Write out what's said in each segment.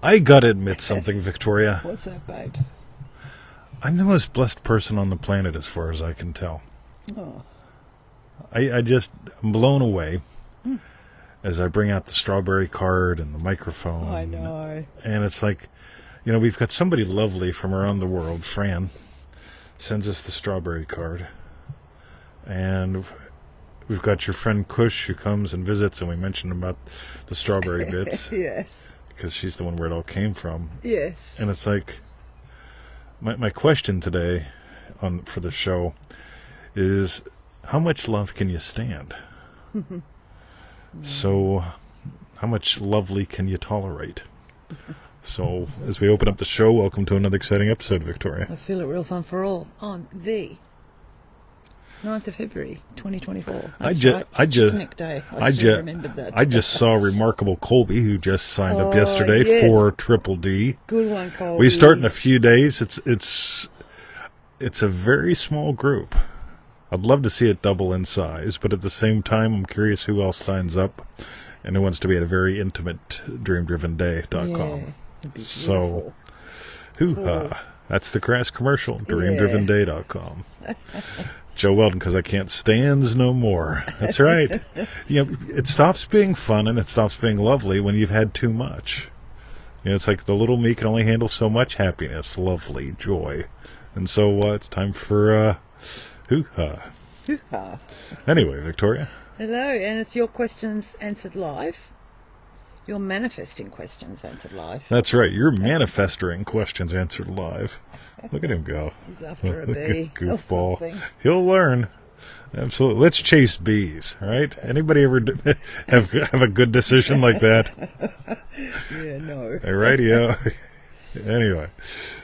I gotta admit something, Victoria. What's that, babe? I'm the most blessed person on the planet as far as I can tell. Oh. I'm blown away as I bring out the strawberry card and the microphone. I know. And it's like, we've got somebody lovely from around the world. Fran sends us the strawberry card. And we've got your friend Kush who comes and visits, and we mentioned about the strawberry bits. Yes. Because she's the one where it all came from. Yes. And it's like, my question today for the show is, how much love can you stand? So, how much lovely can you tolerate? So, as we open up the show, welcome to another exciting episode, Victoria. I feel it real fun for all on the 9th of February, 2024. That's Picnic Day. I should have remembered that. I just saw remarkable Colby, who just signed up yesterday for Triple D. Good one, Colby. We start in a few days. It's a very small group. I'd love to see it double in size, but at the same time, I'm curious who else signs up and who wants to be at a very intimate dreamdrivenday.com. Yeah, so, hoo-ha. That's the crass commercial, dreamdrivenday.com. Joe Weldon, because I can't stands no more. That's right. It stops being fun and it stops being lovely when you've had too much. It's like the little me can only handle so much happiness, lovely, joy. And so it's time for hoo-ha. Hoo-ha. Anyway, Victoria. Hello, and it's your questions answered live. Your manifesting questions answered live. That's right. You're manifesting questions answered live. Look at him go. He's after a bee. Goofball. He'll learn. Absolutely. Let's chase bees, right? Anybody ever have a good decision like that? Yeah, no. All right, yeah. Anyway.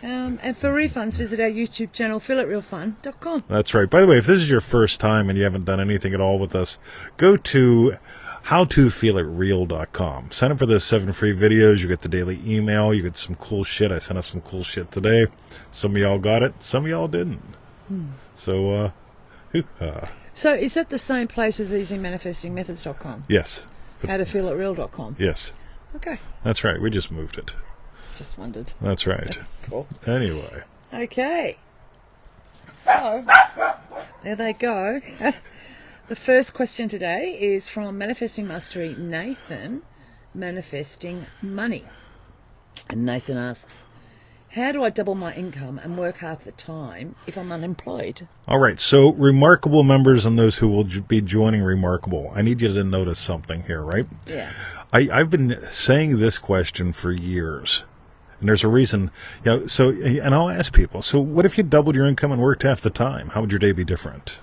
And for refunds, visit our YouTube channel, feelitrealfun.com. That's right. By the way, if this is your first time and you haven't done anything at all with us, go to howtofeelitreal.com. Sign up for those 7 free videos. You get the daily email. You get some cool shit. I sent us some cool shit today. Some of y'all got it. Some of y'all didn't. So, hoo-ha. So is that the same place as easymanifestingmethods.com? Yes. Howtofeelitreal.com? Yes. Okay. That's right. We just moved it. Just wondered. That's right. Cool. Anyway. Okay. So, there they go. The first question today is from Manifesting Mastery Nathan, manifesting money. And Nathan asks, how do I double my income and work half the time if I'm unemployed? All right, so Remarkable members and those who will be joining Remarkable, I need you to notice something here, right? Yeah. I've been saying this question for years. And there's a reason, and I'll ask people, so what if you doubled your income and worked half the time? How would your day be different?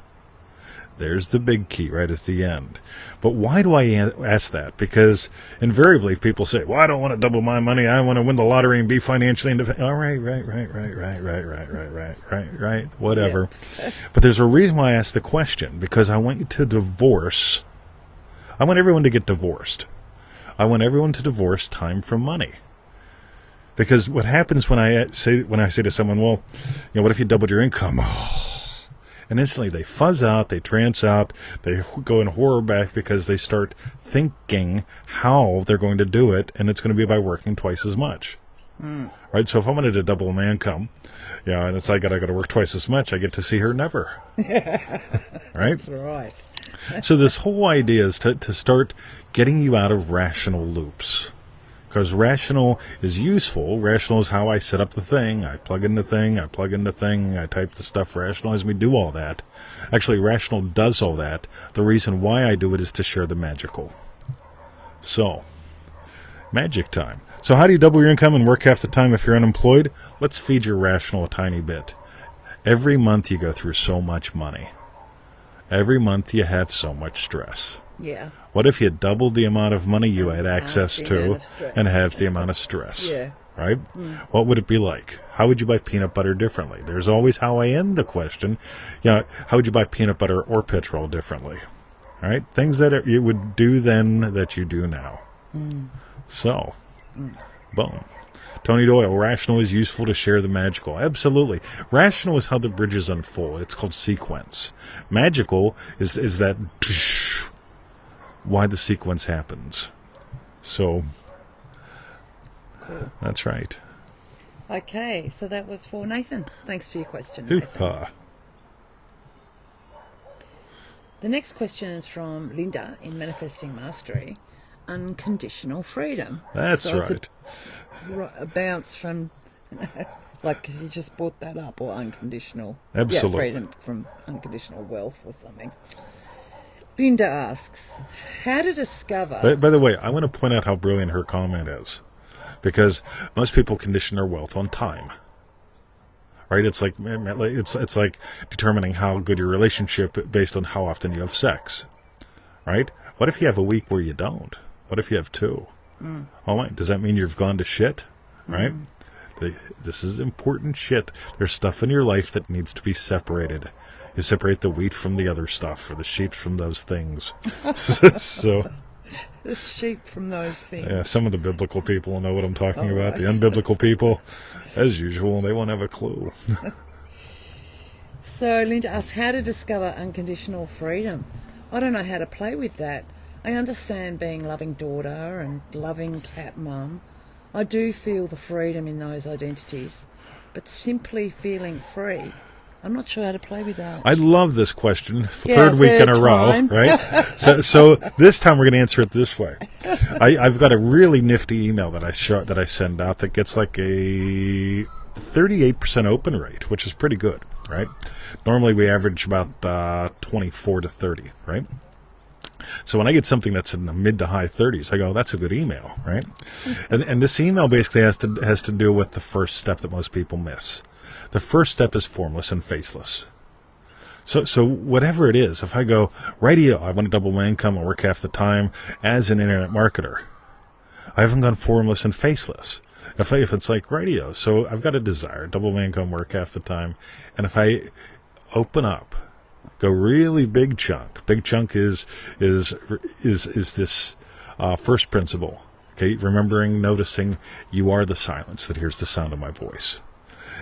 There's the big key right at the end. But why do I ask that? Because invariably people say, well, I don't want to double my money. I want to win the lottery and be financially independent. All right, right, whatever. Yeah. But there's a reason why I ask the question, because I want you to divorce. I want everyone to get divorced. I want everyone to divorce time from money. Because what happens when I say to someone, well, what if you doubled your income? And instantly they fuzz out, they trance out, they go in horror back because they start thinking how they're going to do it, and it's going to be by working twice as much. Right? So if I wanted to double my income, and it's like I got to work twice as much, I get to see her never. Right? That's right. So this whole idea is to start getting you out of rational loops. Because rational is useful. Rational is how I set up the thing. I plug in the thing. I type the stuff. Rationalize me, do all that. Actually, rational does all that. The reason why I do it is to share the magical. So, magic time. So how do you double your income and work half the time if you're unemployed? Let's feed your rational a tiny bit. Every month you go through so much money. Every month you have so much stress. Yeah. What if you doubled the amount of money you had access to and halved the amount of stress? Yeah. Right? What would it be like? How would you buy peanut butter differently? There's always how I end the question. How would you buy peanut butter or petrol differently? All right? Things that you would do then that you do now. So, boom. Tony Doyle, rational is useful to share the magical. Absolutely. Rational is how the bridges unfold. It's called sequence. Magical is that why the sequence happens. So, Cool. That's right. Okay, so that was for Nathan. Thanks for your question, Nathan. Hoo-ha. The next question is from Linda in Manifesting Mastery. Unconditional freedom. That's So right. It's a bounce from, like, 'cause you just brought that up, or unconditional. Absolutely. Yeah, freedom from unconditional wealth or something. Linda asks, how to discover... By the way, I want to point out how brilliant her comment is. Because most people condition their wealth on time. Right? It's like determining how good your relationship based on how often you have sex. Right? What if you have a week where you don't? What if you have 2? Oh, wait, does that mean you've gone to shit? Right? This is important shit. There's stuff in your life that needs to be separated. You separate the wheat from the other stuff, or the sheep from those things. So, The sheep from those things. yeah, some of the biblical people will know what I'm talking about. Right. The unbiblical people, as usual, they won't have a clue. So Linda asks, how to discover unconditional freedom? I don't know how to play with that. I understand being loving daughter and loving cat mum. I do feel the freedom in those identities, but simply feeling free, I'm not sure how to play with that. I love this question. Yeah, Third week in a time. row, right? so this time we're going to answer it this way. I've got a really nifty email that I send out that gets like a 38% open rate, which is pretty good, right? Normally we average about 24 to 30, right? So when I get something that's in the mid to high 30s, I go, that's a good email, right? And this email basically has to do with the first step that most people miss. The first step is formless and faceless. So whatever it is, if I go, radio, I want to double my income, I work half the time as an internet marketer, I haven't gone formless and faceless. If it's like radio, so I've got a desire, double my income, work half the time, and if I open up, go really big chunk. Big chunk is this first principle. Okay, remembering, noticing you are the silence that hears the sound of my voice.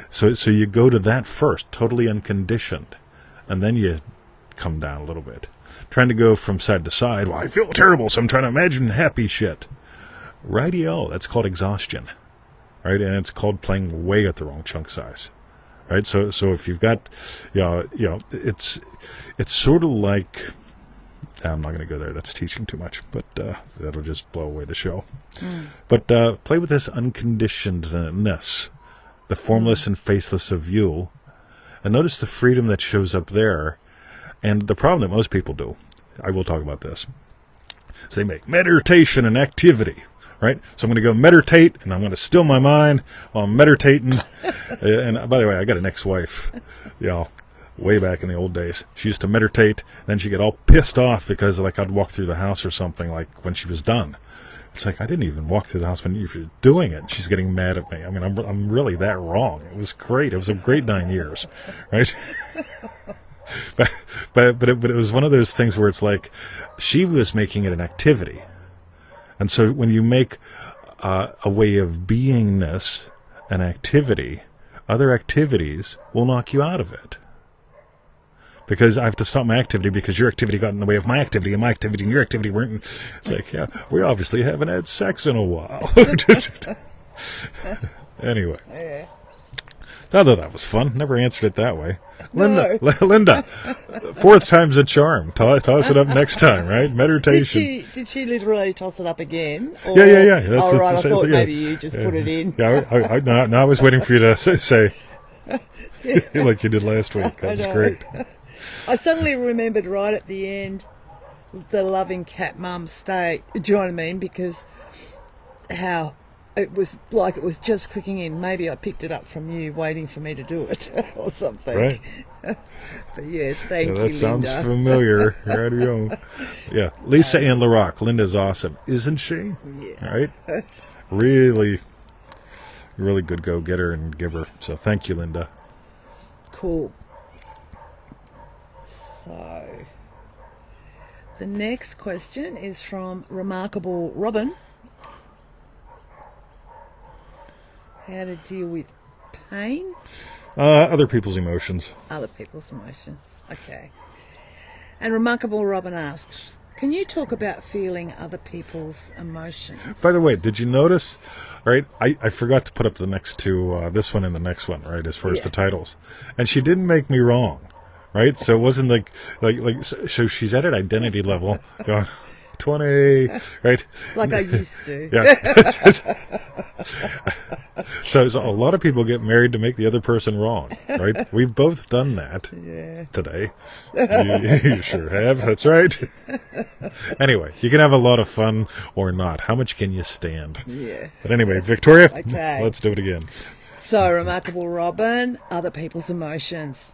So you go to that first, totally unconditioned, and then you come down a little bit. Trying to go from side to side. Well, I feel terrible, so I'm trying to imagine happy shit. Radio, that's called exhaustion, right? And it's called playing way at the wrong chunk size. Right, so if you've got, it's sort of like, I'm not going to go there. That's teaching too much, but that'll just blow away the show. But play with this unconditionedness, the formless and faceless of you, and notice the freedom that shows up there. And the problem that most people do, I will talk about this, is they make meditation an activity. Right? So I'm going to go meditate, and I'm going to still my mind while I'm meditating. And by the way, I got an ex-wife, way back in the old days. She used to meditate, and then she'd get all pissed off because, like, I'd walk through the house or something, like, when she was done. It's like, I didn't even walk through the house when you were doing it. She's getting mad at me. I mean, I'm really that wrong. It was great. It was a great 9 years, right? but it was one of those things where it's like she was making it an activity. And so when you make a way of beingness an activity, other activities will knock you out of it. Because I have to stop my activity because your activity got in the way of my activity, and my activity and your activity weren't. It's like, yeah, we obviously haven't had sex in a while. Anyway. Yeah. I thought that was fun. Never answered it that way. No. Linda, fourth time's a charm. Toss it up next time, right? Meditation. Did she literally toss it up again? Or, Yeah. That's right, I the same thought thing. maybe you just put it in. Yeah, I was waiting for you to say like you did last week. That was great. I suddenly remembered right at the end the loving cat mum state. Do you know what I mean? Because how it was like it was just clicking in. Maybe I picked it up from you waiting for me to do it or something. Right. But yes, thank you, That sounds Linda. familiar. Radio. Yeah, Lisa Ann LaRock. Linda's awesome, isn't she? Yeah. Right? Really good go-getter and giver. So thank you, Linda. Cool. So, the next question is from Remarkable Robin. How to deal with pain? Other people's emotions. Other people's emotions. Okay. And Remarkable Robin asks, Can you talk about feeling other people's emotions? By the way, did you notice? Right, I forgot to put up the next two, this one and the next one, right, as far as the titles. And she didn't make me wrong, right? So it wasn't like so she's at an identity level going, 20, right? Like I used to. Yeah. So a lot of people get married to make the other person wrong, right? We've both done that today. You sure have. That's right. Anyway, you can have a lot of fun or not. How much can you stand? Yeah. But anyway, Victoria, Okay. let's do it again. So, Remarkable Robin, other people's emotions.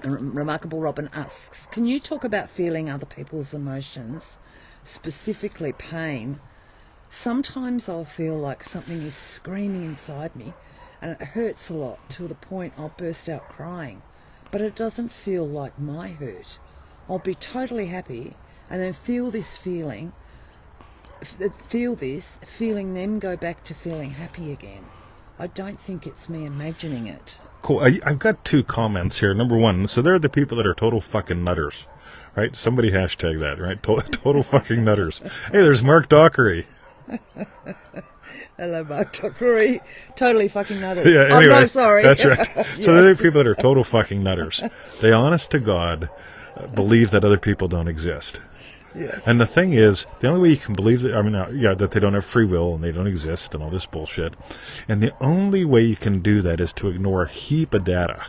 Remarkable Robin asks, can you talk about feeling other people's emotions, specifically pain? Sometimes I'll feel like something is screaming inside me and it hurts a lot to the point I'll burst out crying. But it doesn't feel like my hurt. I'll be totally happy and then feel this feeling, then go back to feeling happy again. I don't think it's me imagining it. Cool. I've got two comments here. Number one, so there are the people that are total fucking nutters, right? Somebody hashtag that, right? Total fucking nutters. Hey, there's Mark Dockery. Hello, Mark Dockery. Totally fucking nutters. Yeah, anyway, no, sorry. That's right. Yes. So there are people that are total fucking nutters. They, honest to God, believe that other people don't exist. Yes. And the thing is, the only way you can believe that, that they don't have free will and they don't exist and all this bullshit. And the only way you can do that is to ignore a heap of data.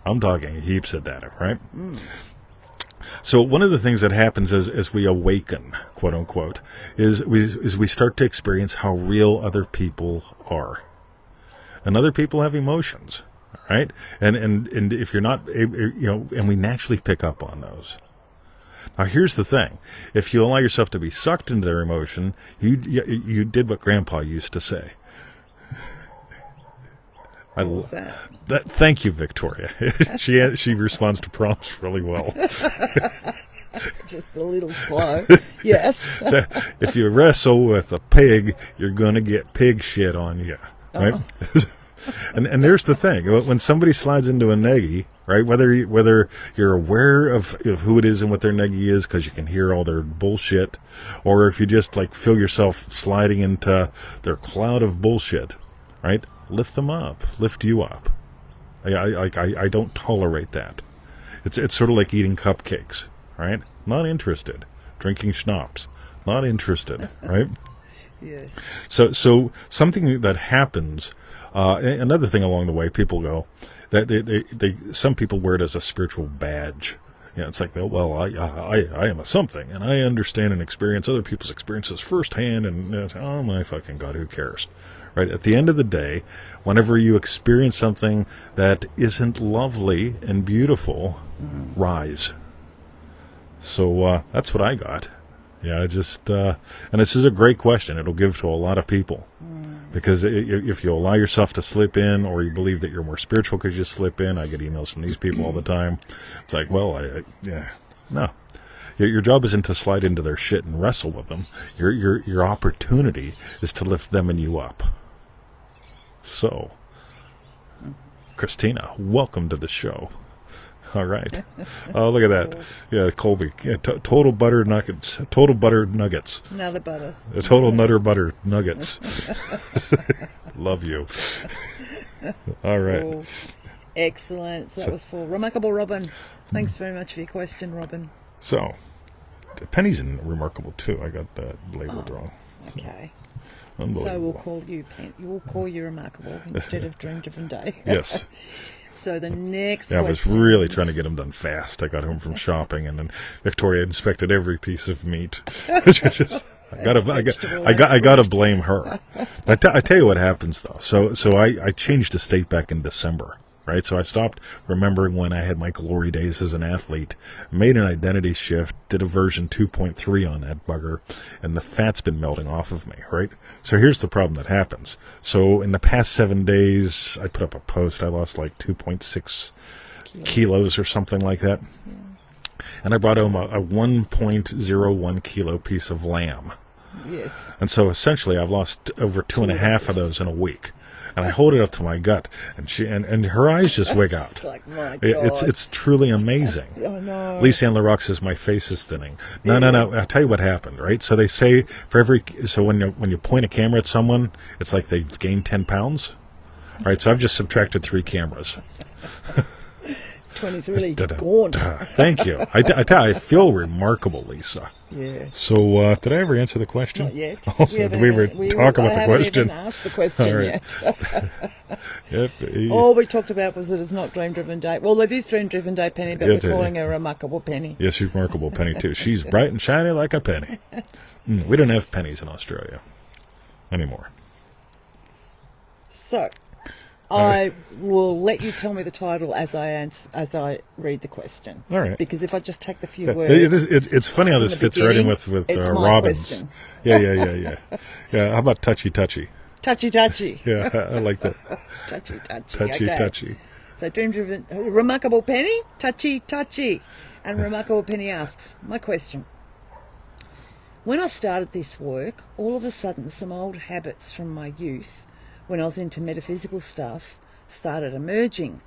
I'm talking heaps of data, right? Mm. So one of the things that happens as we awaken, quote unquote, is we start to experience how real other people are. And other people have emotions, right? And if you're not, and we naturally pick up on those. Now, here's the thing. If you allow yourself to be sucked into their emotion, you did what Grandpa used to say. What was that? Thank you, Victoria. She responds to prompts really well. Just a little slow. Yes. So if you wrestle with a pig, you're going to get pig shit on you, right? Oh. And there's the thing. When somebody slides into a neggy, right, whether you're aware of who it is and what their neggy is because you can hear all their bullshit, or if you just like feel yourself sliding into their cloud of bullshit, right, lift them up, lift you up. I don't tolerate that. It's sort of like eating cupcakes, right? Not interested. Drinking schnapps, not interested, right? Yes. So something that happens. Another thing along the way, people go that they some people wear it as a spiritual badge. It's like, well, I am a something, and I understand and experience other people's experiences firsthand, and oh my fucking God, who cares? Right? At the end of the day, whenever you experience something that isn't lovely and beautiful, rise. So that's what I got. Yeah, and this is a great question. It'll give to a lot of people. Because if you allow yourself to slip in, or you believe that you're more spiritual because you slip in, I get emails from these people all the time. It's like, well, no. Your job isn't to slide into their shit and wrestle with them. Your opportunity is to lift them and you up. So, Christina, welcome to the show. All right. Oh, look at that. Yeah, Colby. Yeah, total butter nuggets. Total butter nuggets. Another butter. Total nutter butter nuggets. Love you. All right. Cool. Excellent. So that was for Remarkable Robin. Thanks very much for your question, Robin. So, Penny's in Remarkable too. I got that labeled wrong. Okay. Unbelievable. So we'll call you We'll call you Remarkable instead of Dream Different Day. Yes. So the next question. I was really trying to get them done fast. I got home from shopping, and then Victoria inspected every piece of meat. I gotta blame her. I tell you what happens though. So I changed the state back in December. Right, so I stopped remembering when I had my glory days as an athlete, made an identity shift, did a version 2.3 on that bugger, and the fat's been melting off of me, right? So here's the problem that happens. So in the past 7 days, I put up a post, I lost like 2.6 kilos or something like that. Yeah. And I brought home a 1.01 kilo piece of lamb. Yes. And so essentially I've lost over two and a half of those in a week. And I hold it up to my gut, and she and her eyes just wig out. It's like, my God. It's truly amazing. I know. Lisa Ann LaRock says my face is thinning. No. I'll tell you what happened, right? So they say when you point a camera at someone, it's like they've gained 10 pounds. Right, so I've just subtracted 3 cameras. 20's really gaunt. Thank you. I feel remarkable, Lisa. Yeah. So, did I ever answer the question? Not yet. Also, did we ever talk about the question? I haven't even asked the question right. yet. Yep. All we talked about was that it's not Dream-Driven Day. Well, it is Dream-Driven Day, Penny, but we're calling her Remarkable Penny. Yes, she's Remarkable Penny, too. She's bright and shiny like a penny. We don't have pennies in Australia anymore. So, I will let you tell me the title as I read the question. All right. Because if I just take the few words, it's funny how this fits right in with Robbins. Question. Yeah. How about Touchy? Touchy. Yeah, I like that. Touchy. So Dream-Driven, Remarkable Penny, Touchy. And Remarkable Penny asks, my question. When I started this work, all of a sudden some old habits from my youth, when I was into metaphysical stuff, started emerging.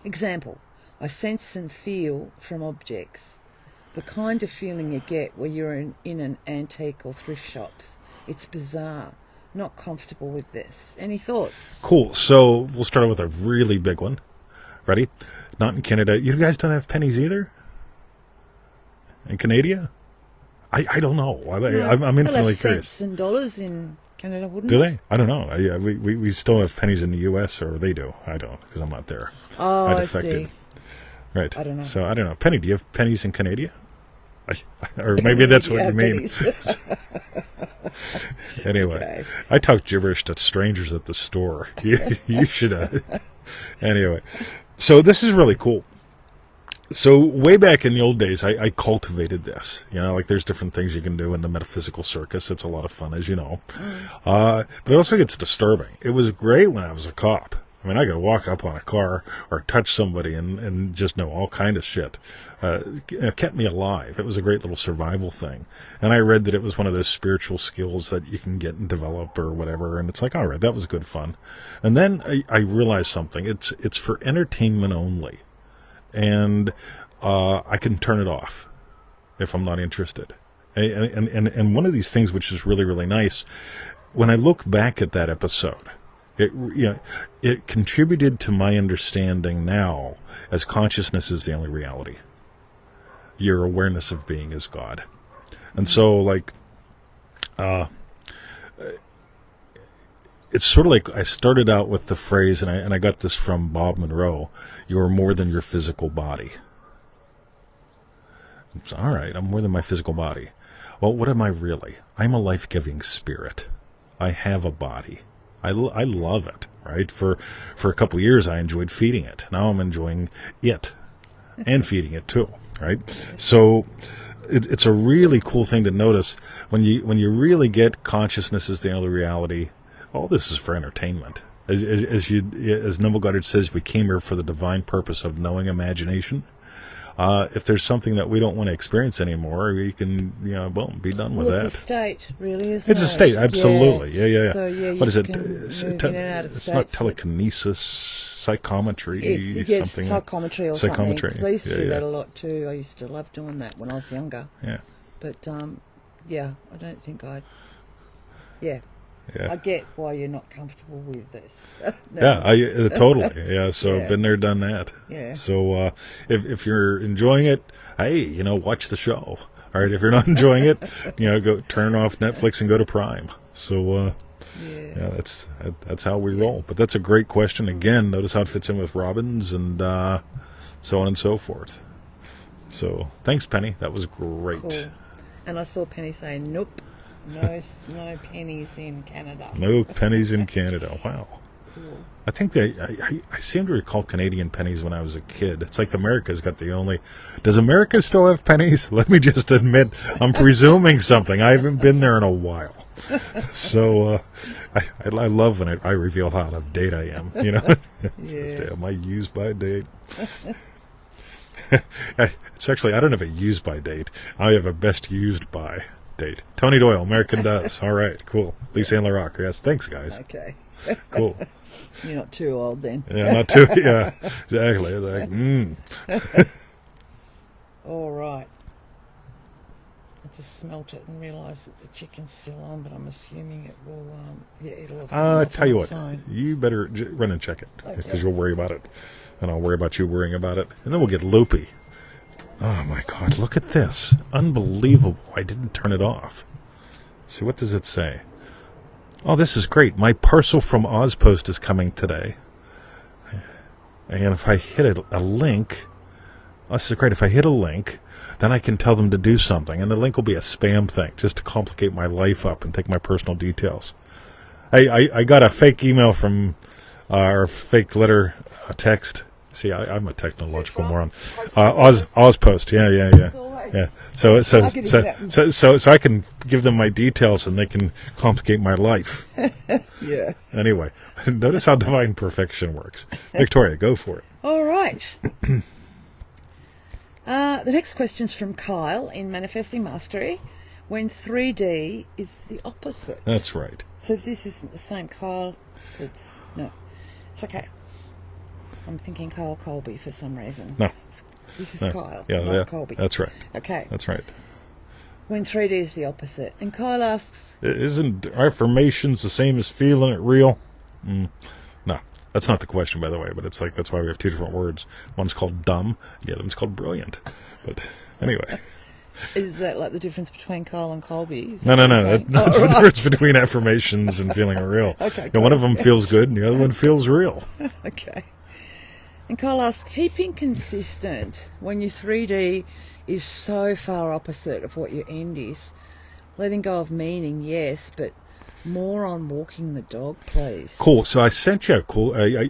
Example, I sense and feel from objects. The kind of feeling you get where you're in an antique or thrift shops. It's bizarre. Not comfortable with this. Any thoughts? Cool. So we'll start out with a really big one. Ready? Not in Canada. You guys don't have pennies either? In Canada? I don't know. I'm infinitely curious. Cents and dollars in Canada, wouldn't Do they? I don't know. Yeah, we still have pennies in the U.S., or they do. I don't, because I'm not there. Oh, I see. Right. I don't know. So I don't know. Penny, do you have pennies in Canada? Or maybe that's what you mean. Anyway, Okay. I talk gibberish to strangers at the store. You should. Anyway, so this is really cool. So way back in the old days, I cultivated this. Like there's different things you can do in the metaphysical circus. It's a lot of fun, as you know. But it also gets disturbing. It was great when I was a cop. I mean, I could walk up on a car or touch somebody and just know all kind of shit. It kept me alive. It was a great little survival thing. And I read that it was one of those spiritual skills that you can get and develop or whatever. And it's like, all right, that was good fun. And then I realized something. It's for entertainment only. And I can turn it off if I'm not interested. And one of these things which is really, really nice, when I look back at that episode, it contributed to my understanding now as consciousness is the only reality. Your awareness of being is God. And so, it's sort of like I started out with the phrase, and I got this from Bob Monroe, you're more than your physical body. It's, all right, I'm more than my physical body. Well, what am I really? I'm a life-giving spirit. I have a body. I love it, right? For a couple of years, I enjoyed feeding it. Now I'm enjoying it and feeding it too, right? So it's a really cool thing to notice when you really get consciousness as the only reality. All this is for entertainment. As Neville Goddard says, we came here for the divine purpose of knowing imagination. If there's something that we don't want to experience anymore, we can, be done with that. It's a state, really, isn't it? It's a state, absolutely. Yeah. So, what is it? It's not telekinesis, psychometry. It's psychometry or something. Psychometry. Because I used to do that a lot too. I used to love doing that when I was younger. Yeah. But, I don't think I'd... Yeah. Yeah. I get why you're not comfortable with this. No. Yeah, totally. Yeah, so been there, done that. Yeah. So if you're enjoying it, hey, watch the show. All right, if you're not enjoying it, go turn off Netflix and go to Prime. So that's how we roll. But that's a great question. Again, notice how it fits in with Robbins and so on and so forth. So thanks, Penny. That was great. Cool. And I saw Penny say, nope. No pennies in Canada. No pennies in Canada. Wow. Cool. I think I seem to recall Canadian pennies when I was a kid. It's like America's got the only... Does America still have pennies? Let me just admit, I'm presuming something. I haven't been there in a while. So I love when I reveal how out of date I am. Yeah. Am I used by date? It's actually, I don't have a used by date. I have a best used by. update. Tony Doyle, American Does. All right, cool. Lisa Ann LaRock. Yes, thanks, guys. Okay. Cool. You're not too old then. Yeah, not too. Yeah, exactly. Like, All right. I just smelt it and realised that the chicken's still on, but I'm assuming it will. It'll have. I tell you what, sign. you better run and check it because Okay. you'll worry about it, and I'll worry about you worrying about it, and then we'll get loopy. Oh my God! Look at this, unbelievable! I didn't turn it off. Let's see, what does it say? Oh, this is great. My parcel from Ozpost is coming today, and if I hit a link, this is great. If I hit a link, then I can tell them to do something, and the link will be a spam thing, just to complicate my life up and take my personal details. I got a fake email from, or fake letter, text. See, I'm a technological moron. Ozpost, yeah. So I can give them my details, and they can complicate my life. Yeah. Anyway, notice how divine perfection works. Victoria, go for it. All right. The next question's from Kyle in Manifesting Mastery. When 3D is the opposite. That's right. So if this isn't the same Kyle, it's okay. I'm thinking Kyle Colby for some reason. No. This is No. Kyle, Yeah, not yeah, Colby. that's right. Okay. That's right. When 3D is the opposite. And Kyle asks... Isn't affirmations the same as feeling it real? No. That's not the question, by the way, but it's like that's why we have two different words. One's called dumb, the other one's called brilliant. But anyway. Is that like the difference between Kyle and Colby? No. That's the right. difference between affirmations and feeling it real. Okay, One of them feels good and the other one feels real. Okay. And Kyle asks, keeping consistent when your 3D is so far opposite of what your end is. Letting go of meaning, yes, but more on walking the dog, please. Cool. So I sent you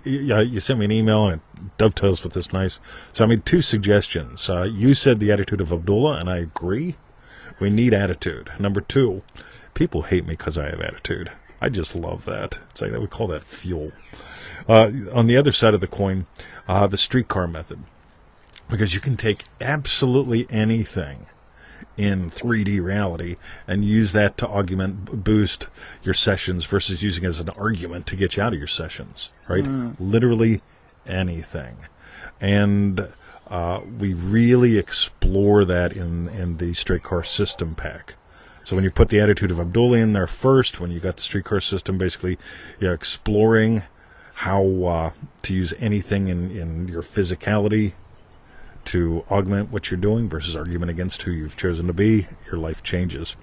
you sent me an email and it dovetails with this nice. So I made two suggestions. You said the attitude of Abdullah, and I agree. We need attitude. Number two, people hate me because I have attitude. I just love that. It's like we call that fuel. On the other side of the coin, the streetcar method, because you can take absolutely anything in 3D reality and use that to boost your sessions versus using it as an argument to get you out of your sessions, right? Literally anything. And we really explore that in the streetcar system pack. So when you put the attitude of Abdullah in there first, when you got the streetcar system, basically you're exploring how to use anything in your physicality to augment what you're doing versus argument against who you've chosen to be, your life changes.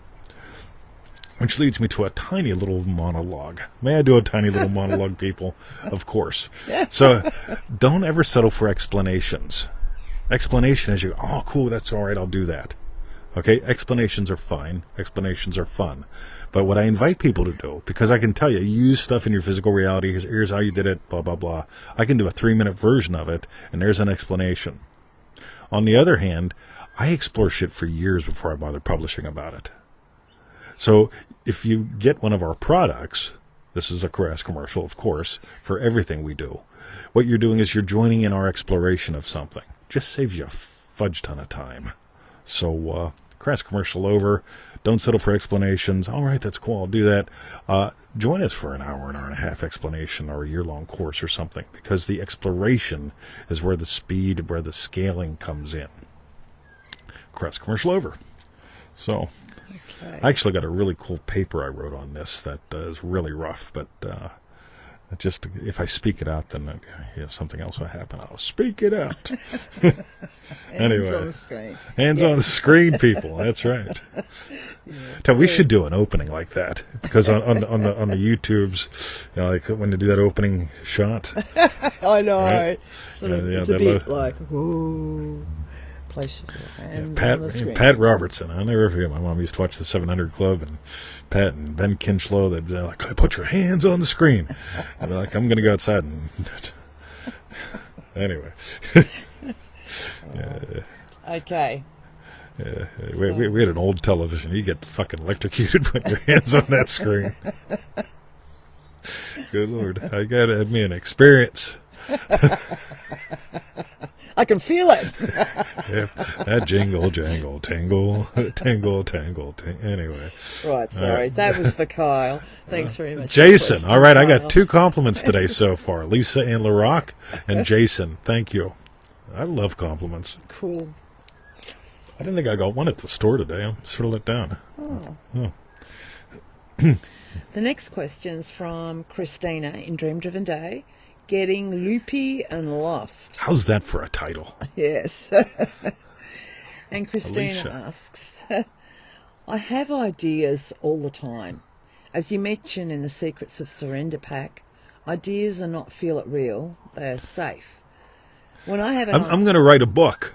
Which leads me to a tiny little monologue. May I do a tiny little monologue, people? Of course. So don't ever settle for explanations. Explanation is oh, cool, that's all right, I'll do that. Okay, explanations are fine. Explanations are fun. But what I invite people to do, because I can tell you, use stuff in your physical reality, here's how you did it, blah, blah, blah. I can do a 3-minute version of it, and there's an explanation. On the other hand, I explore shit for years before I bother publishing about it. So if you get one of our products, this is a Caress commercial, of course, for everything we do, what you're doing is you're joining in our exploration of something. Just saves you a fudge ton of time. So, Caress commercial over. Don't settle for explanations. All right, that's cool, I'll do that. Join us for an hour and a half explanation or a year-long course or something, because the exploration is where the speed, where the scaling comes in. Caress commercial over. So, Okay. I actually got a really cool paper I wrote on this that is really rough, but just if I speak it out, then something else will happen. I'll speak it out. Anyway, Hands on the screen. Hands on the screen, people. That's right. We should do an opening like that, because on the YouTubes, like when they do that opening shot. I know. Right? Sort of, it's a bit like, whoa. Place your hands on the screen. Pat Robertson. I'll never forget. My mom used to watch the 700 Club, and Pat and Ben Kinchlow, they'd be like, put your hands on the screen. And they're like, I'm going to go outside. And anyway. Okay. Yeah, we had an old television. You get fucking electrocuted when your hands on that screen. Good Lord. I got to admit, an experience. I can feel it. If that jingle, jangle, tingle, tingle, tangle, anyway. Right, sorry. That was for Kyle. Thanks very much. Jason. All right, I got Kyle. 2 compliments today so far. Lisa and LaRock and Jason. Thank you. I love compliments. Cool. I didn't think I got one at the store today. I'm sort of let down. Oh. The next question's from Christina in Dream Driven Day. Getting loopy and lost. How's that for a title? Yes. And Christina Alicia. asks, I have ideas all the time. As you mentioned in the Secrets of Surrender pack, ideas are not feel it real, they are safe. When I have I'm going to write a book.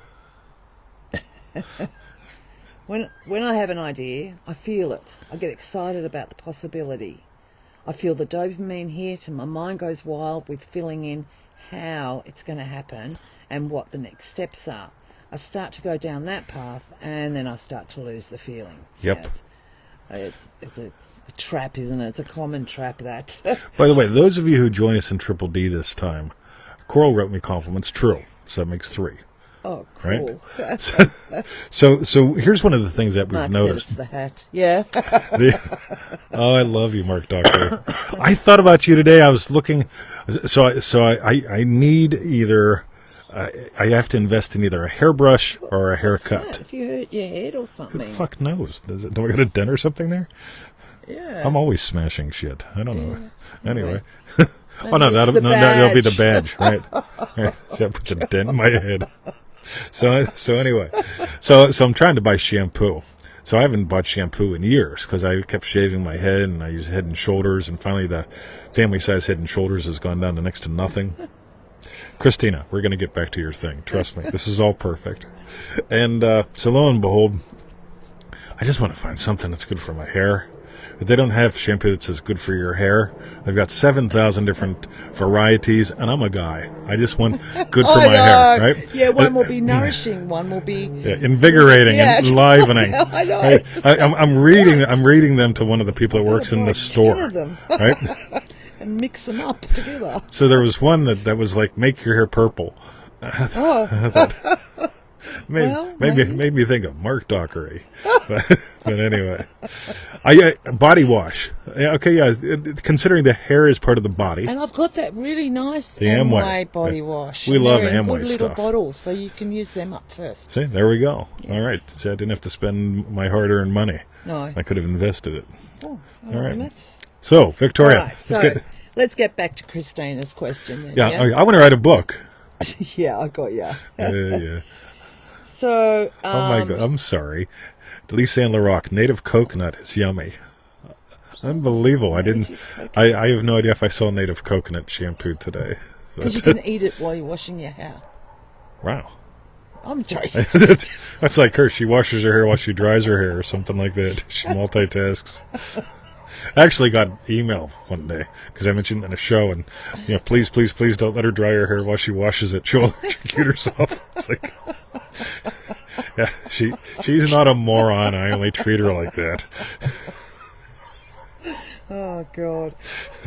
When I have an idea, I feel it. I get excited about the possibility. I feel the dopamine hit and my mind goes wild with filling in how it's going to happen and what the next steps are. I start to go down that path and then I start to lose the feeling. Yep. Yeah, it's a trap, isn't it? It's a common trap, that. By the way, those of you who join us in Triple D this time, Coral wrote me compliments. True. So that makes 3. Oh, cool. Right? So here's one of the things that we've Mark noticed. said it's the hat. Yeah. Oh, I love you, Mark Doctor. I thought about you today. I was looking. I need either. I have to invest in either a hairbrush or a haircut. If you hurt your head or Who the something. fuck knows? Do I got a dent or something there? Yeah. I'm always smashing shit. I don't know. Anyway. Maybe Oh no, it's the that'll be the badge. badge, right? That puts a dent in my head. So anyway, so I'm trying to buy shampoo. So I haven't bought shampoo in years because I kept shaving my head and I use Head and Shoulders, and finally the family size Head and Shoulders has gone down to next to nothing. Christina, we're going to get back to your thing. Trust me, this is all perfect. And so lo and behold, I just want to find something that's good for my hair. If they don't have shampoo that's as good for your hair, I've got 7,000 different varieties, and I'm a guy. I just want good for my hair, right? Yeah, one will be nourishing, one will be invigorating and enlivening. I know. Right? It's just I'm reading them to one of the people that works in the store, 10 of them. right? And mix them up together. So there was one that was like, make your hair purple. Oh, Made me think of Mark Dockery. But anyway, body wash. Yeah, okay, yeah. Considering the hair is part of the body, and I've got that really nice The Amway Amway. body wash. We And love they're in Amway good little stuff. bottles, so you can use them up first. see, there we go. Yes. All right, see, I didn't have to spend my hard-earned money. No. I could have invested it. Oh, All right. right. So, Victoria, All right, let's get back to Christina's question then. yeah, I want to write a book. Yeah, I got you. Yeah. So, Oh my God, I'm sorry. Lisa and LaRock, native coconut is yummy. Unbelievable. I have no idea if I saw native coconut shampoo today. because you can eat it while you're washing your hair. Wow. I'm joking. That's like her. She washes her hair while she dries her hair or something like that. She multitasks. I actually got email one day because I mentioned it in a show, and please don't let her dry her hair while she washes it. She'll electrocute herself. It's like, yeah, she's not a moron. I only treat her like that. Oh, God.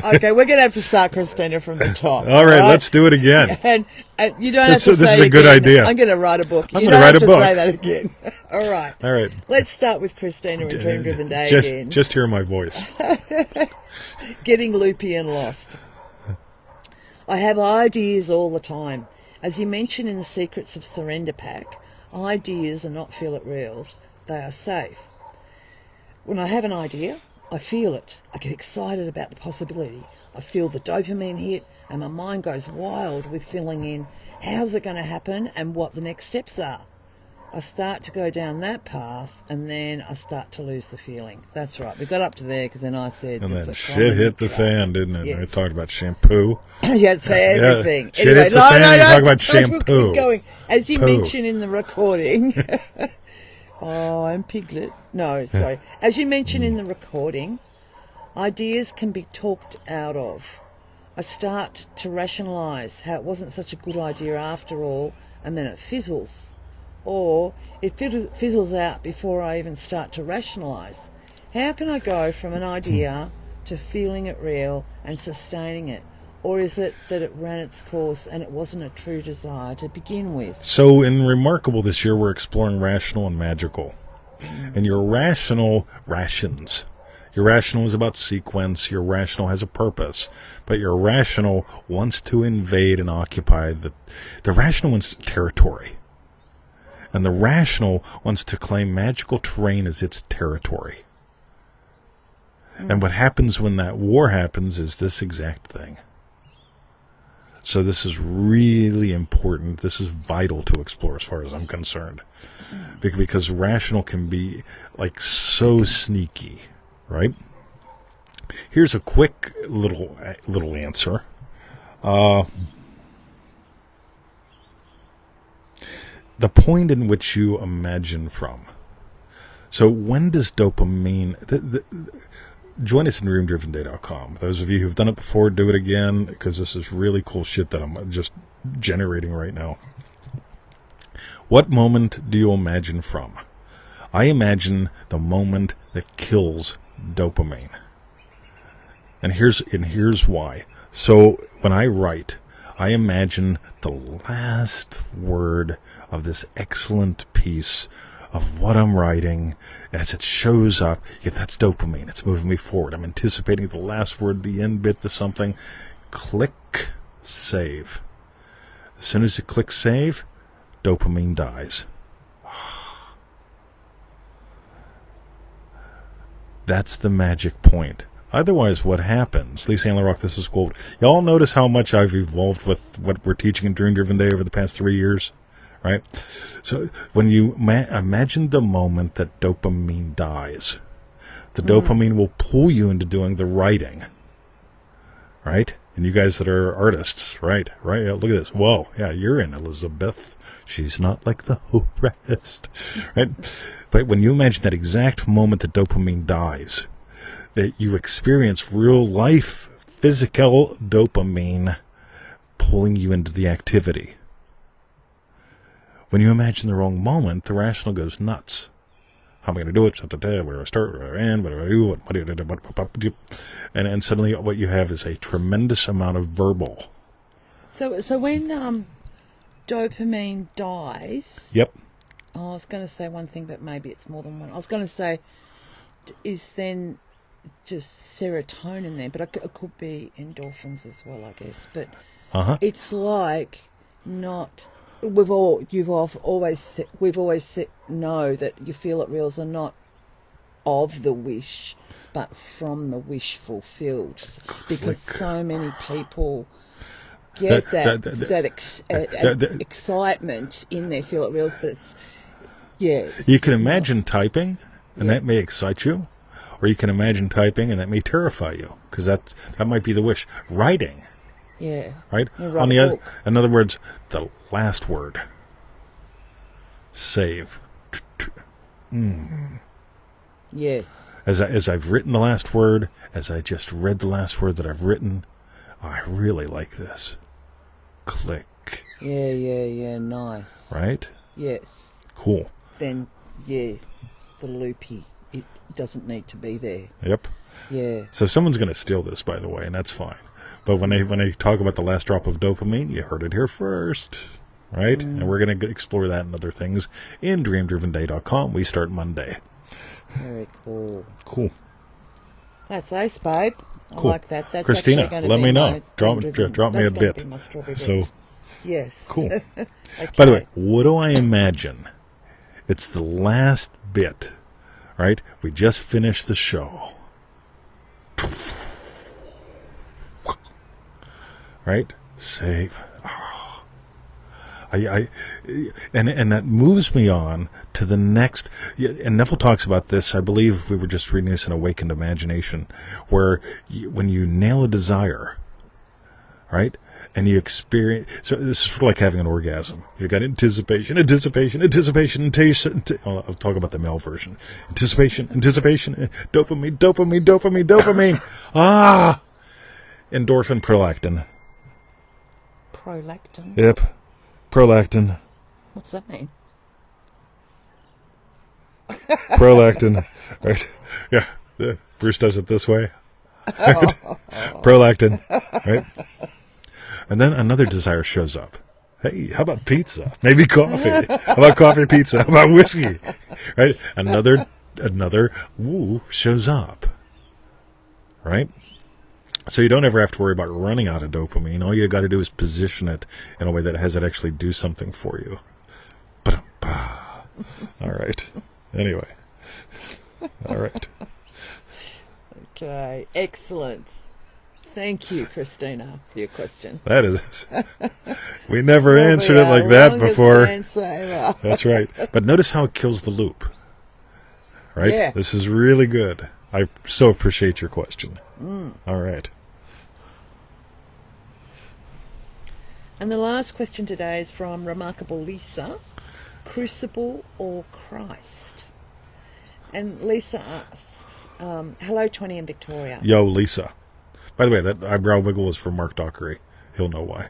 Okay, we're going to have to start Christina from the top. All right, let's do it again. And you don't have to This say is a good again, idea. I'm going to write a book. I'm You gonna don't write have a to book. say that again. All right. All right. Let's start with Christina in Dream Driven Day again. Just hear my voice. Getting loopy and lost. I have ideas all the time. As you mentioned in the Secrets of Surrender pack, ideas are not feel it reals. They are safe. When I have an idea, I feel it. I get excited about the possibility. I feel the dopamine hit and my mind goes wild with filling in how's it going to happen and what the next steps are. I start to go down that path and then I start to lose the feeling. That's right. We got up to there because then I said... And it's then a shit hit the trap. fan, didn't it? Yes. I talked about shampoo. Yeah, say everything. shit hits the fan, you talk about we'll shampoo. keep going. As you Poo. mentioned in the recording... Oh, I'm Piglet. No, sorry. As you mentioned in the recording, ideas can be talked out of. I start to rationalise how it wasn't such a good idea after all, and then it fizzles. Or it fizzles out before I even start to rationalise. How can I go from an idea to feeling it real and sustaining it? Or is it that it ran its course and it wasn't a true desire to begin with? So in Remarkable this year, we're exploring rational and magical. And your rational rations. Your rational is about sequence. Your rational has a purpose. But your rational wants to invade and occupy the rational wants territory. And the rational wants to claim magical terrain as its territory. And what happens when that war happens is this exact thing. So this is really important. This is vital to explore as far as I'm concerned. Because rational can be like so sneaky, right? Here's a quick little answer. The point in which you imagine from. So when does dopamine... Join us in dreamdrivenday.com. Those of you who've done it before, do it again, because this is really cool shit that I'm just generating right now. What moment do you imagine from? I imagine the moment that kills dopamine. And here's why. So when I write, I imagine the last word of this excellent piece of what I'm writing, as it shows up, that's dopamine. It's moving me forward. I'm anticipating the last word, the end bit to something. Click save. As soon as you click save, dopamine dies. That's the magic point. Otherwise, what happens? Lisa Ann LaRock, this is quote. Y'all notice how much I've evolved with what we're teaching in Dream Driven Day over the past 3 years? Right? So when you imagine the moment that dopamine dies, the dopamine will pull you into doing the writing. Right? And you guys that are artists, right? Yeah, look at this. Whoa, yeah, you're in, Elizabeth. She's not like the rest. Right? But when you imagine that exact moment that dopamine dies, that you experience real life physical dopamine pulling you into the activity. When you imagine the wrong moment, the rational goes nuts. How am I going to do it? Where do I start? Where do I end? What do I do? What do? And suddenly what you have is a tremendous amount of verbal. So when dopamine dies... Yep. Oh, I was going to say one thing, but maybe it's more than one. I was going to say, is then just serotonin there, but it could be endorphins as well, I guess. But it's like not... We've always know that you feel it reals are not of the wish, but from the wish fulfilled, because so many people get that excitement in their feel it reals, but it's you can imagine typing, and that may excite you, or you can imagine typing, and that may terrify you, because that might be the wish. Writing. Yeah. Right? On the other, in other words, the last word. Save. Yes. As I've written the last word, as I just read the last word that I've written, I really like this. Click. Yeah, nice. Right? Yes. Cool. Then, the loopy, it doesn't need to be there. Yep. Yeah. So someone's going to steal this, by the way, and that's fine. But when they talk about the last drop of dopamine, you heard it here first, right? And we're going to explore that and other things in dreamdrivenday.com. We start Monday. Very cool. Cool. That's ace, babe. Cool. I like that. That's Christina, actually let be me know. Drop me a bit. bit. My strawberry So, bit. Yes. Cool. Okay. By the way, what do I imagine? It's the last bit, right? We just finished the show. Right? Save. Oh. And that moves me on to the next. And Neville talks about this. I believe we were just reading this in Awakened Imagination, where when you nail a desire, right, and you experience. So this is sort of like having an orgasm. You've got anticipation. I'll talk about the male version. Anticipation, dopamine. Ah, endorphin, prolactin. Prolactin? Yep. Prolactin. What's that mean? Prolactin. Right. Yeah. Bruce does it this way. Right? Prolactin. Right. And then another desire shows up. Hey, how about pizza? Maybe coffee. How about coffee and pizza? How about whiskey? Right? Another woo shows up. Right? So you don't ever have to worry about running out of dopamine. All you got to do is position it in a way that has it actually do something for you. All right. Anyway. All right. Okay, excellent. Thank you, Christina, for your question. That is. We never answered it like that before. That's right. But notice how it kills the loop. Right? Yeah. This is really good. I so appreciate your question. All right. And the last question today is from Remarkable Lisa. Crucible or Christ? And Lisa asks, hello, 20 in Victoria. Yo, Lisa. By the way, that eyebrow wiggle was from Mark Dockery. He'll know why.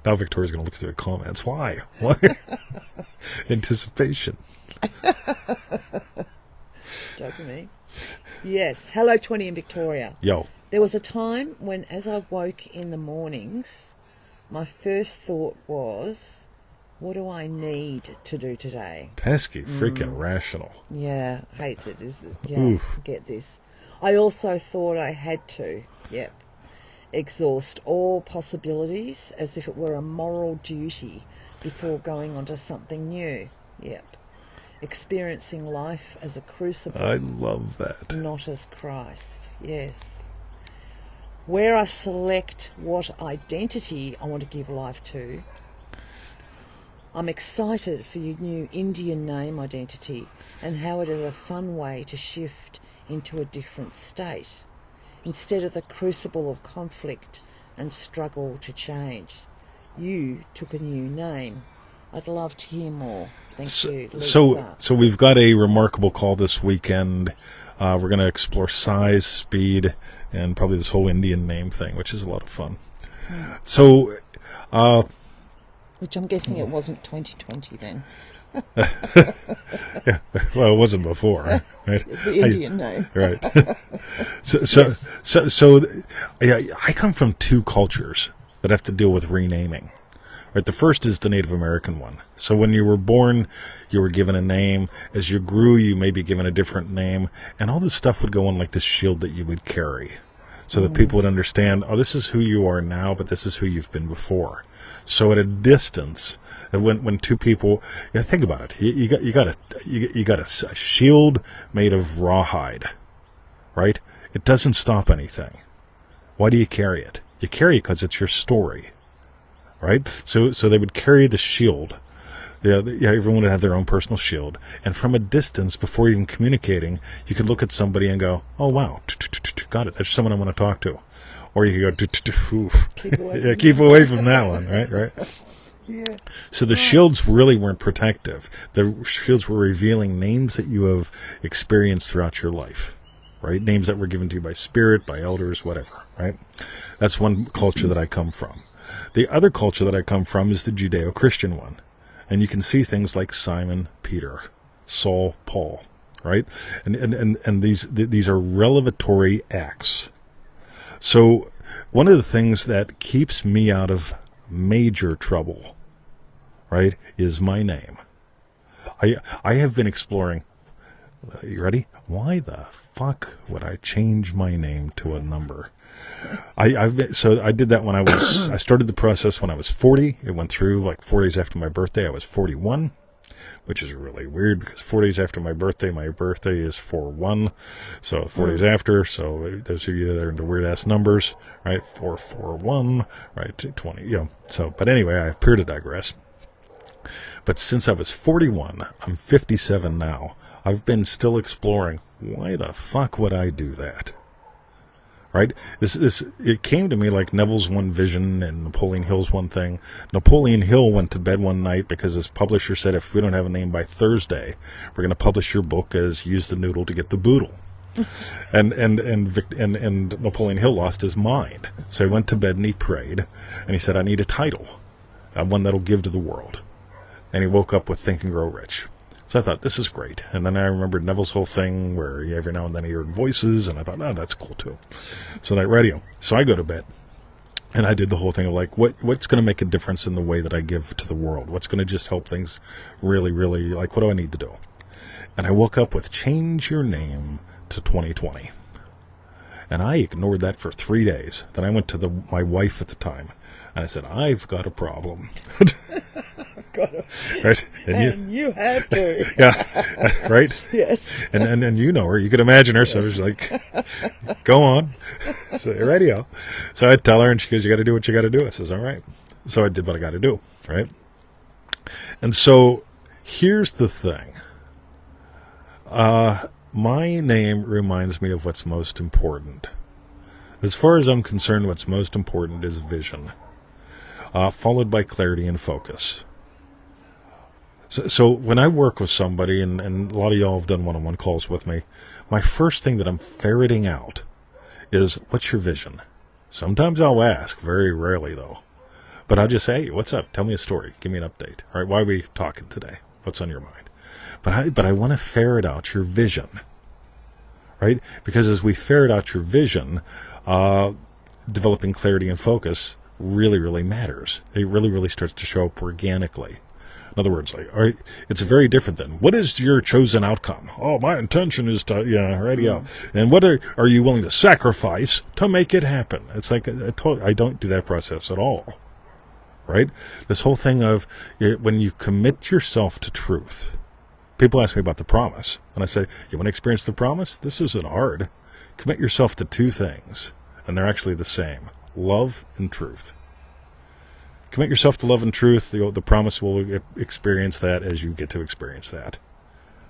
Now Victoria's going to look through the comments. Why? Anticipation. Dopamine. Yes. Hello, 20 in Victoria. Yo. There was a time when, as I woke in the mornings, my first thought was, what do I need to do today? Pesky, freaking rational. Yeah, hates it. Get this. I also thought I had to, exhaust all possibilities as if it were a moral duty before going on to something new. Experiencing life as a crucible. I love that. Not as Christ. Yes. Where I select what identity I want to give life to, I'm excited for your new Indian name identity and how it is a fun way to shift into a different state instead of the crucible of conflict and struggle to change. You took a new name. I'd love to hear more. Thank you, Lisa. So we've got a remarkable call this weekend. We're going to explore size, speed, and probably this whole Indian name thing, which is a lot of fun. So, which I'm guessing it wasn't 2020 then. Yeah, well, it wasn't before, right? The Indian name, right? So, I come from two cultures that have to deal with renaming. Right, the first is the Native American one. So when you were born, you were given a name. As you grew, you may be given a different name, and all this stuff would go on like this shield that you would carry, so that people would understand, oh, this is who you are now, but this is who you've been before. So at a distance, when two people, think about it, you got a shield made of rawhide, right? It doesn't stop anything. Why do you carry it? You carry it because it's your story. Right? So they would carry the shield. Yeah, everyone would have their own personal shield. And from a distance, before even communicating, you could look at somebody and go, oh, wow, got it. That's someone I want to talk to. Or you could go, keep away from that one, right? Yeah. So the shields really weren't protective. The shields were revealing names that you have experienced throughout your life, right? Names that were given to you by spirit, by elders, whatever, right? That's one culture that I come from. The other culture that I come from is the Judeo-Christian one. And you can see things like Simon, Peter, Saul, Paul, right? And these are revelatory acts. So one of the things that keeps me out of major trouble, right, is my name. I have been exploring, you ready? Why the fuck would I change my name to a number? So I did that when I started the process when I was 40. It went through like 4 days after my birthday. I was 41, which is really weird because 4 days after my birthday is 4/1. So 4 days after, so those of you that are into weird ass numbers, right? 4/4/1, right? 20, So, but anyway, I appear to digress. But since I was 41, I'm 57 now. I've been still exploring. Why the fuck would I do that? Right? It came to me like Neville's one vision and Napoleon Hill's one thing. Napoleon Hill went to bed one night because his publisher said, if we don't have a name by Thursday, we're going to publish your book as Use the Noodle to Get the Boodle. and Napoleon Hill lost his mind. So he went to bed and he prayed, and he said, I need a title, one that'll give to the world. And he woke up with Think and Grow Rich. So I thought, this is great. And then I remembered Neville's whole thing where every now and then he heard voices, and I thought, oh, that's cool too. So night radio. So I go to bed. And I did the whole thing of like, what's going to make a difference in the way that I give to the world? What's going to just help things really, really, like, what do I need to do? And I woke up with change your name to 2020. And I ignored that for 3 days. Then I went to my wife at the time, and I said, I've got a problem. Right? And you had to. Yeah, right? Yes. And you know her. You could imagine her. So I was like, go on. So, radio. So I'd tell her, and she goes, you got to do what you got to do. I says, all right. So I did what I got to do, right? And so here's the thing. My name reminds me of what's most important. As far as I'm concerned, what's most important is vision, followed by clarity and focus. So when I work with somebody, and a lot of y'all have done one-on-one calls with me, my first thing that I'm ferreting out is, what's your vision? Sometimes I'll ask, very rarely though. But I'll just say, hey, what's up? Tell me a story. Give me an update. All right, why are we talking today? What's on your mind? But I want to ferret out your vision, right? Because as we ferret out your vision, developing clarity and focus really, really matters. It really, really starts to show up organically. In other words, like, all right, it's very different than, what is your chosen outcome? Oh, my intention is to, radio. And what are you willing to sacrifice to make it happen? It's like, I don't do that process at all, right? This whole thing of, when you commit yourself to truth, people ask me about the promise, and I say, you want to experience the promise? This isn't hard. Commit yourself to two things, and they're actually the same: love and truth. Commit yourself to love and truth. The promise will experience that as you get to experience that,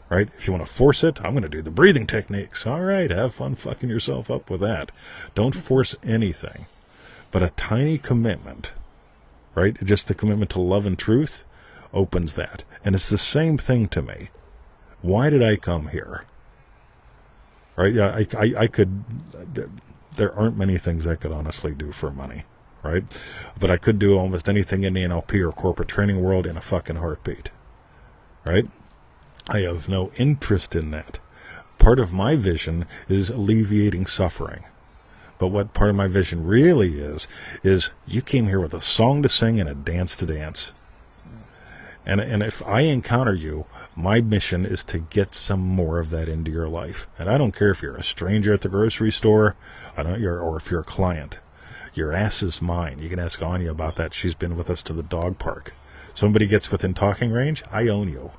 right? If you want to force it, I'm going to do the breathing techniques. All right, have fun fucking yourself up with that. Don't force anything, but a tiny commitment, right? Just the commitment to love and truth opens that. And it's the same thing to me. Why did I come here? Right? Yeah, I could, there aren't many things I could honestly do for money, right? But I could do almost anything in the NLP or corporate training world in a fucking heartbeat, right? I have no interest in that. Part of my vision is alleviating suffering. But what part of my vision really is you came here with a song to sing and a dance to dance. And if I encounter you, my mission is to get some more of that into your life. And I don't care if you're a stranger at the grocery store, or if you're a client. Your ass is mine. You can ask Anya about that. She's been with us to the dog park. Somebody gets within talking range, I own you.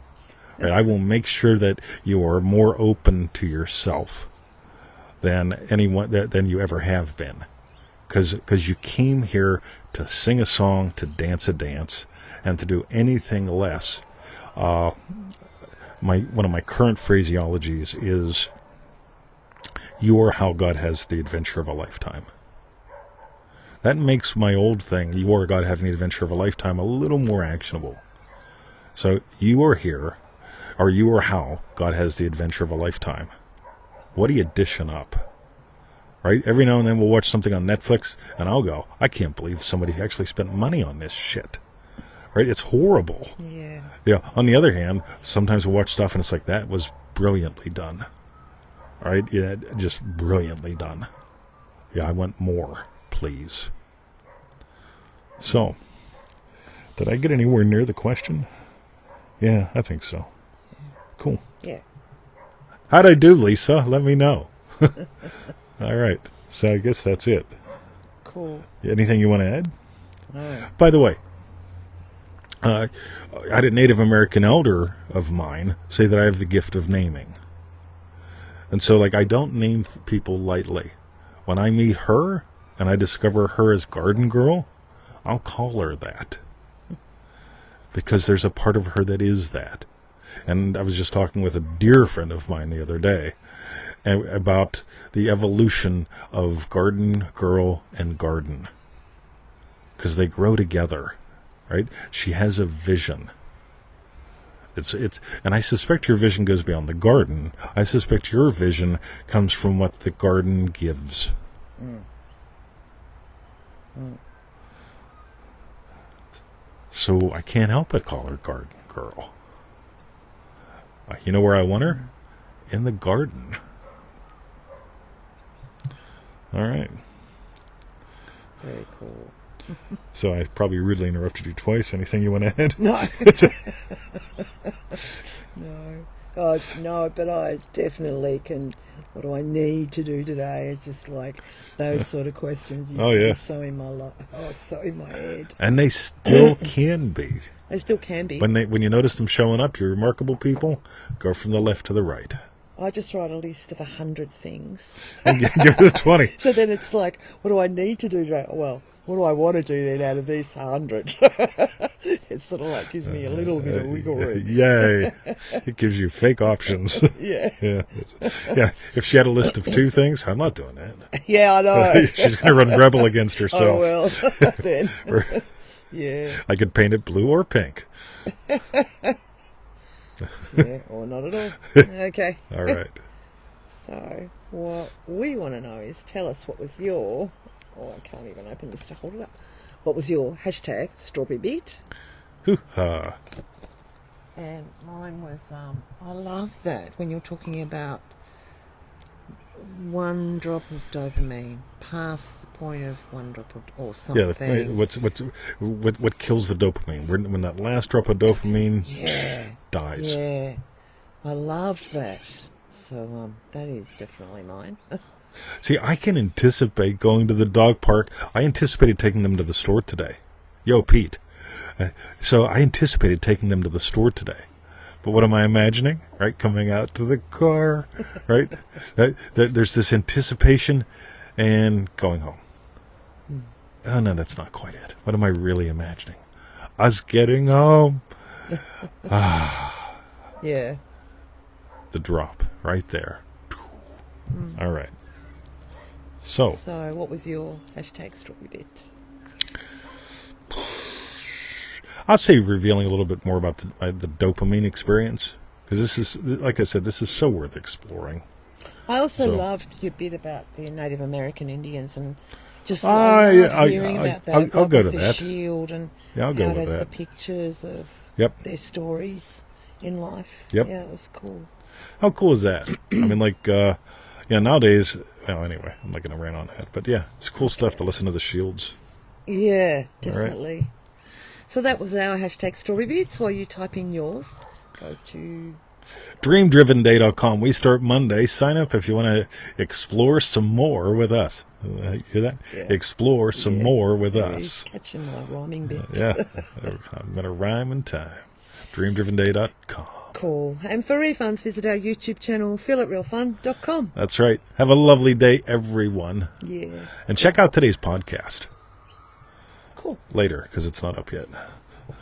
Right? I will make sure that you are more open to yourself than you ever have been. Because you came here to sing a song, to dance a dance, and to do anything less. One of my current phraseologies is, you are how God has the adventure of a lifetime. That makes my old thing, you are God having the adventure of a lifetime, a little more actionable. So you are here, or you are how God has the adventure of a lifetime. What do you dishing up? Right? Every now and then we'll watch something on Netflix, and I'll go, I can't believe somebody actually spent money on this shit. Right? It's horrible. Yeah. Yeah. On the other hand, sometimes we'll watch stuff, and it's like, that was brilliantly done. Right? Yeah, just brilliantly done. Yeah, I want more, please. So, did I get anywhere near the question? Yeah, I think so. Cool. Yeah. How'd I do, Lisa? Let me know. All right. So I guess that's it. Cool. Anything you want to add? No. By the way, I had a Native American elder of mine say that I have the gift of naming. And so, like, I don't name people lightly. When I meet her and I discover her as Garden Girl, I'll call her that. Because there's a part of her that is that. And I was just talking with a dear friend of mine the other day about the evolution of Garden Girl and Garden. Because they grow together, right? She has a vision. And I suspect your vision goes beyond the garden. I suspect your vision comes from what the garden gives. So I can't help but call her Garden Girl. You know where I want her? In the garden. All right. Very cool. So I probably rudely interrupted you twice. Anything you want to add? No. No. Oh, no, but I definitely can. What do I need to do today? It's just like those sort of questions. So in my so in my head. And they still can be. They still can be. When you notice them showing up, you're remarkable people. Go from the left to the right. I just write a list of 100 things. And give it a 20. So then it's like, what do I need to do today? Well, what do I want to do then out of these 100? It sort of like gives me a little bit of wiggle room. Yay. It gives you fake options. Yeah. Yeah. If she had a list of 2 things, I'm not doing that. Yeah, I know. She's going to run rebel against herself. Oh, well, then. Yeah. I could paint it blue or pink. Yeah, or not at all. Okay. All right. So, what we want to know is, tell us what was your... Oh, I can't even open this to hold it up. What was your hashtag strawberry bit? Hoo-ha. And mine was, I love that when you're talking about one drop of dopamine past the point of one drop of, or something. Yeah, what kills the dopamine? When that last drop of dopamine dies. Yeah, I loved that. So that is definitely mine. See, I can anticipate going to the dog park. I anticipated taking them to the store today. Yo, Pete. So I anticipated taking them to the store today. But what am I imagining? Right? Coming out to the car, right? There's this anticipation and going home. Oh, no, that's not quite it. What am I really imagining? Us getting home. Yeah. The drop right there. All right. So what was your hashtag strawberry bit? I'll say revealing a little bit more about the dopamine experience, because this is, like I said, this is so worth exploring. I also loved your bit about the Native American Indians and just hearing about that. I'll go to that. Shield and I'll go with that. The pictures of their stories in life. Yep. Yeah, it was cool. How cool is that? I mean, like, nowadays, well, anyway, I'm not going to rant on that. But yeah, it's cool stuff to listen to the Shields. Yeah, definitely. Right. So that was our hashtag Strawberry Bits. While you type in yours, go to DreamDrivenDay.com. We start Monday. Sign up if you want to explore some more with us. You hear that? Yeah. Explore some more with us. Catching my rhyming bit. Yeah, I'm going to rhyme in time. DreamDrivenDay.com. Cool. And for refunds, visit our YouTube channel, feelitrealfun.com. That's right. Have a lovely day, everyone. Yeah. And check out today's podcast. Cool. Later, because it's not up yet.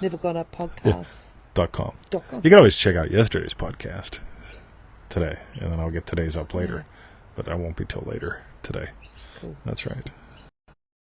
Never got up podcast. .com. You can always check out yesterday's podcast today, and then I'll get today's up later. But I won't be till later today. Cool. That's right.